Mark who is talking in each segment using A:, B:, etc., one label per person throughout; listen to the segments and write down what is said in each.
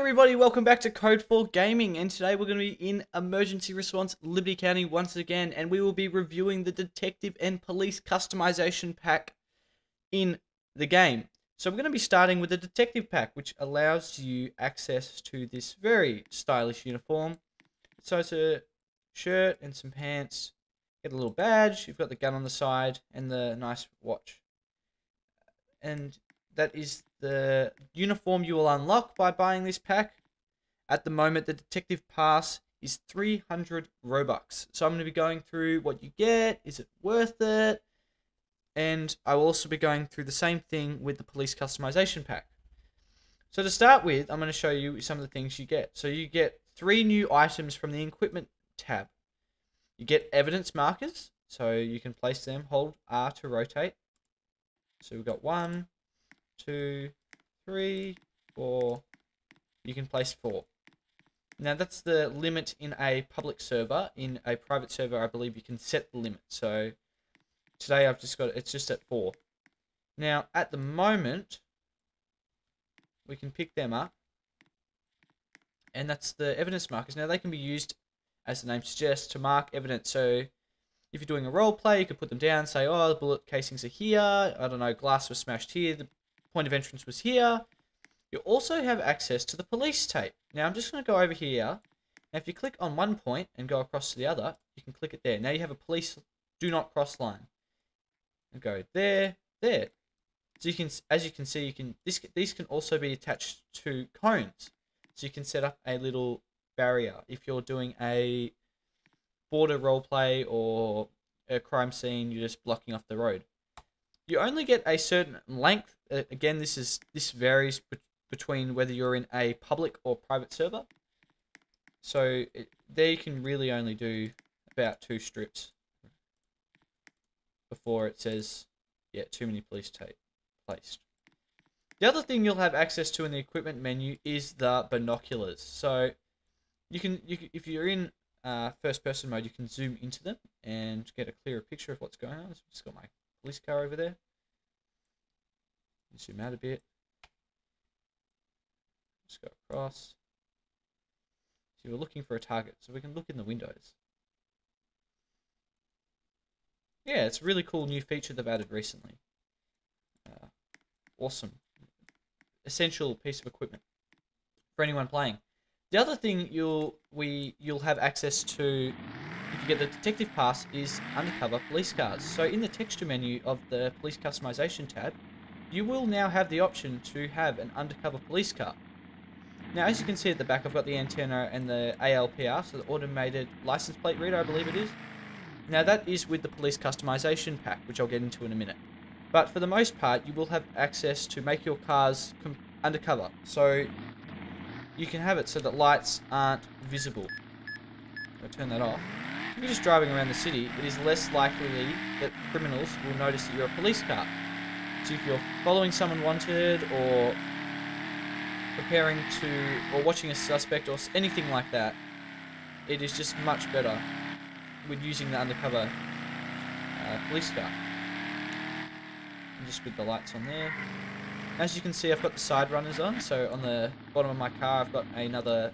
A: everybody, welcome back to Code 4 Gaming, and today we're going to be in Emergency Response Liberty County once again, and we will be reviewing the Detective and Police Customization Pack in the game. So we're going to be starting with the Detective Pack, which allows you access to this very stylish uniform. So it's a shirt and some pants, get a little badge, you've got the gun on the side, and the nice watch. And that is the uniform you will unlock by buying this pack. At the moment, the Detective Pass is 300 Robux. So I'm going to be going through what you get, is it worth it? And I will also be going through the same thing with the Police Customization Pack. So to start with, I'm going to show you some of the things you get. So you get 3 new items from the Equipment tab. You get evidence markers, so you can place them, hold R to rotate. So we've got 1, 2, 3, 4. You can place 4. Now that's the limit in a public server. In a private server, I believe you can set the limit. So today I've just got it's just at 4. Now at the moment, we can pick them up, and that's the evidence markers. Now they can be used, as the name suggests, to mark evidence. So if you're doing a role play, you could put them down, say, oh, the bullet casings are here. I don't know, glass was smashed here. The point of entrance was here. You also have access to the police tape. Now I'm just going to go over here. Now if you click on one point and go across to the other, you can click it there. Now you have a police do not cross line. And go there, there. So you can, as you can see, you can these can also be attached to cones. So you can set up a little barrier if you're doing a border roleplay or a crime scene. You're just blocking off the road. You only get a certain length. Again, this varies between whether you're in a public or private server. So there you can really only do about 2 strips before it says, yeah, too many police tape placed. The other thing you'll have access to in the equipment menu is the binoculars. So you can if you're in first person mode, you can zoom into them and get a clearer picture of what's going on. So I've just got my police car over there. Zoom out a bit. Just go across. So we're looking for a target, so we can look in the windows. Yeah, it's a really cool new feature they've added recently. Awesome. Essential piece of equipment for anyone playing. The other thing you'll have access to if you get the Detective Pass is undercover police cars. So in the texture menu of the Police Customization tab, you will now have the option to have an undercover police car. Now as you can see at the back, I've got the antenna and the ALPR, so the automated license plate reader, I believe it is. Now that is with the Police Customization Pack, which I'll get into in a minute. But for the most part, you will have access to make your cars undercover. So you can have it so that lights aren't visible. I'll turn that off. If you're just driving around the city, it is less likely that criminals will notice that you're a police car. So if you're following someone wanted, or preparing or watching a suspect, or anything like that, it is just much better with using the undercover police car. And just with the lights on there. As you can see, I've got the side runners on, so on the bottom of my car I've got another,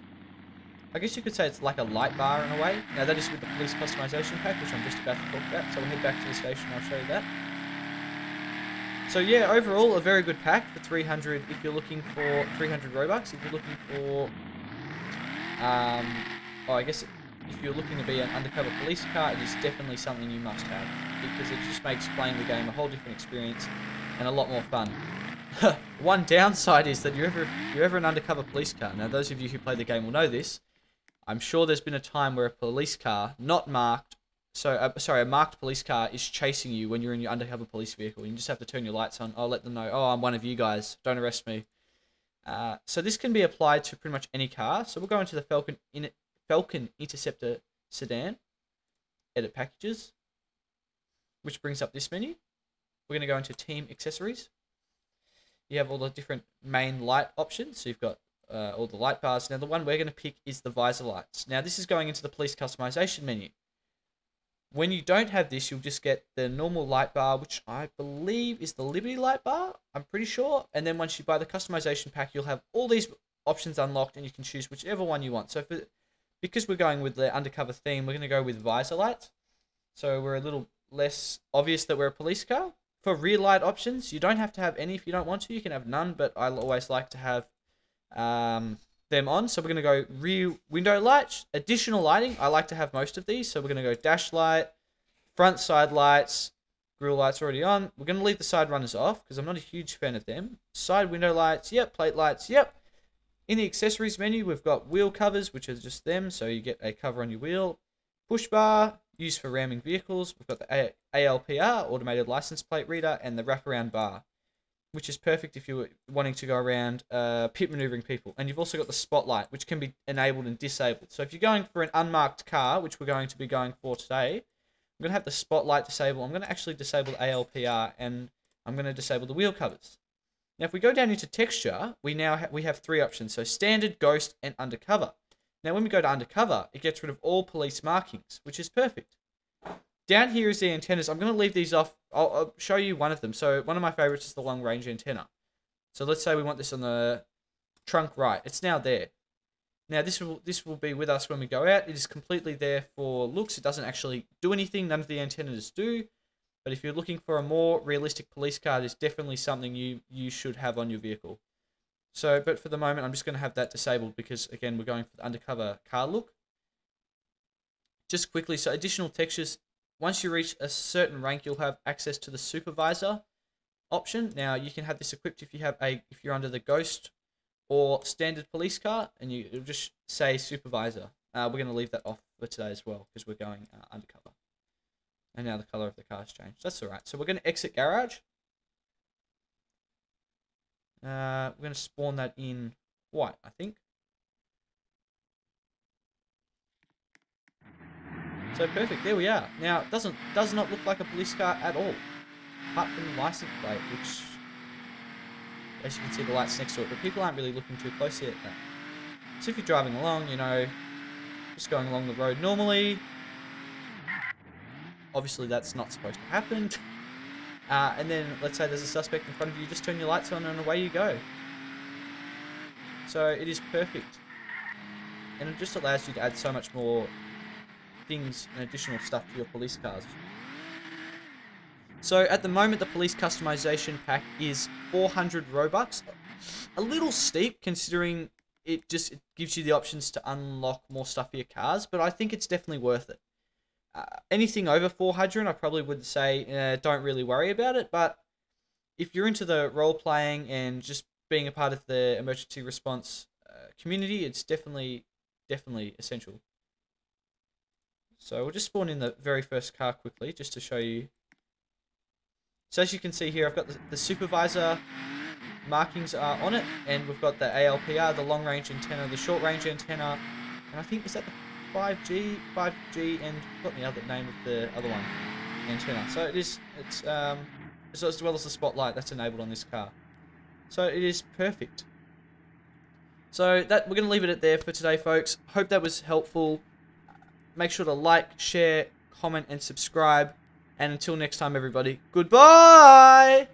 A: I guess you could say it's like a light bar in a way. Now that is with the Police Customization Pack, which I'm just about to talk about, so we'll head back to the station and I'll show you that. So yeah, overall a very good pack for 300 if you're looking for 300 Robux. If you're looking for, I guess if you're looking to be an undercover police car, it is definitely something you must have, because it just makes playing the game a whole different experience and a lot more fun. One downside is that you're ever an undercover police car. Now those of you who play the game will know this. I'm sure there's been a time where a police car, not marked, a marked police car is chasing you when you're in your undercover police vehicle. You just have to turn your lights on. I'll let them know, oh, I'm one of you guys. Don't arrest me. So this can be applied to pretty much any car. So we'll go into the Falcon Interceptor Sedan. Edit packages. Which brings up this menu. We're going to go into Team Accessories. You have all the different main light options. So you've got all the light bars. Now the one we're going to pick is the visor lights. Now this is going into the Police Customization menu. When you don't have this, you'll just get the normal light bar, which I believe is the Liberty light bar. I'm pretty sure. And then once you buy the customization pack, you'll have all these options unlocked, and you can choose whichever one you want. So because we're going with the undercover theme, we're going to go with visor lights. So we're a little less obvious that we're a police car. For rear light options, you don't have to have any if you don't want to. You can have none, but I always like to have them on. So we're going to go rear window lights. Additional lighting, I like to have most of these. So we're going to go dash light, front side lights, grille lights already on. We're going to leave the side runners off because I'm not a huge fan of them. Side window lights, yep. Plate lights, yep. In the accessories menu, we've got wheel covers, which are just them. So you get a cover on your wheel. Push bar, used for ramming vehicles. We've got the ALPR, automated license plate reader, and the wraparound bar, which is perfect if you're wanting to go around pit maneuvering people. And you've also got the spotlight, which can be enabled and disabled. So if you're going for an unmarked car, which we're going to be going for today, I'm going to have the spotlight disabled. I'm going to actually disable the ALPR, and I'm going to disable the wheel covers. Now, if we go down into texture, we have three options. So standard, ghost, and undercover. Now, when we go to undercover, it gets rid of all police markings, which is perfect. Down here is the antennas. I'm going to leave these off. I'll show you one of them. So one of my favorites is the long range antenna. So let's say we want this on the trunk right. It's now there. Now, this will be with us when we go out. It is completely there for looks. It doesn't actually do anything. None of the antennas do. But if you're looking for a more realistic police car, it's definitely something you should have on your vehicle. So, but for the moment, I'm just going to have that disabled because, again, we're going for the undercover car look. Just quickly, so additional textures. Once you reach a certain rank, you'll have access to the supervisor option. Now, you can have this equipped if you're under the ghost or standard police car, and it'll just say supervisor. We're going to leave that off for today as well because we're going undercover. And now the color of the car's changed. That's all right. So we're going to exit garage. We're going to spawn that in white, I think. So perfect. There we are. Now it does not look like a police car at all, apart from the license plate, which, as you can see, the lights next to it. But people aren't really looking too closely at that. So if you're driving along, just going along the road normally. Obviously, that's not supposed to happen. And then, let's say there's a suspect in front of you, just turn your lights on and away you go. So, it is perfect. And it just allows you to add so much more things and additional stuff to your police cars. So, at the moment, the police customization pack is 400 Robux. A little steep, considering it gives you the options to unlock more stuff for your cars, but I think it's definitely worth it. Anything over 400, I probably would say don't really worry about it. But if you're into the role playing and just being a part of the emergency response community, it's definitely essential. So we'll just spawn in the very first car quickly just to show you. So as you can see here, I've got the supervisor markings are on it, and we've got the ALPR, the long range antenna, the short range antenna, and I think is that the 5G, and got the other name of the other one, antenna. So it's as well as the spotlight that's enabled on this car. So it is perfect. So that we're going to leave it at there for today, folks. Hope that was helpful. Make sure to like, share, comment, and subscribe. And until next time, everybody, goodbye!